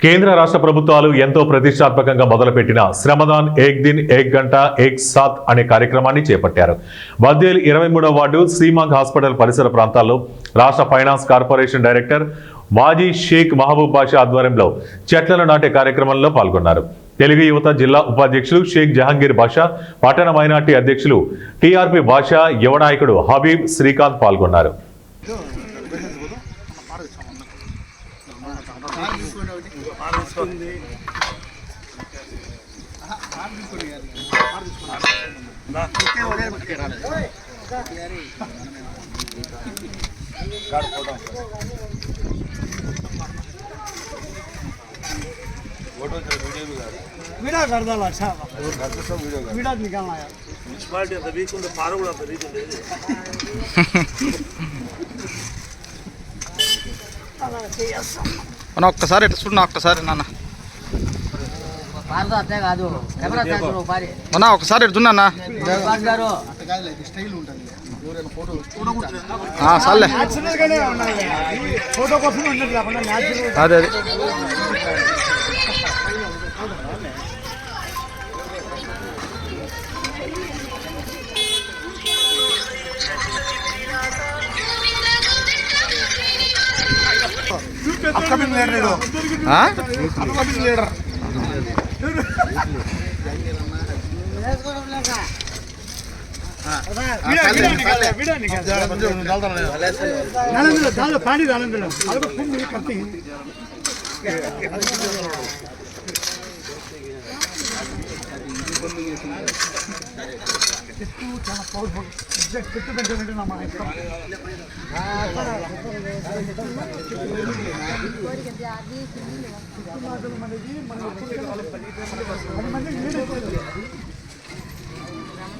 కేంద్ర రాష్ట్ర ప్రభుత్వాలు ఎంతో ప్రతిష్టాత్మకంగా మొదలుపెట్టిన శ్రమదాన్ ఏక్ దిన్ ఏక్ గంట ఏక్ సాత్ అనే కార్యక్రమాన్ని చేపట్టారు. బద్వేల్ 23వ వార్డు శ్రీమాంగ్ హాస్పిటల్ పరిసర ప్రాంతాల్లో రాష్ట్ర ఫైనాన్స్ కార్పొరేషన్ డైరెక్టర్ వాజీ షేక్ మహబూబ్ బాషా ఆధ్వర్యంలో చెట్లను నాటే కార్యక్రమంలో పాల్గొన్నారు. తెలుగు యువత జిల్లా ఉపాధ్యక్షులు షేక్ జహాంగీర్ బాషా, పట్టణ మైనార్టీ అధ్యక్షులు టీఆర్పీ బాషా, యువ నాయకుడు హబీబ్ శ్రీకాంత్ పాల్గొన్నారు. वीडियो कर दो अच्छा वीडियो निकालना यार municipality of the week on the forward of the region అన్న ఒక్కసారి ఎట్లా చూడు, ఒక్కసారి నాన్న అన్న ఒకసారి ఎడుతున్నా సార్లే ఫోటో కోసం అదే అదే upcoming leader upcoming leader video निकाल डाल पानी डाल दो अलग खूब करती हैं చాలా పవర్ఫుల్ ఎగ్జాక్ట్ ఫిట్ పెట్టినట్టు నా మాట మనకి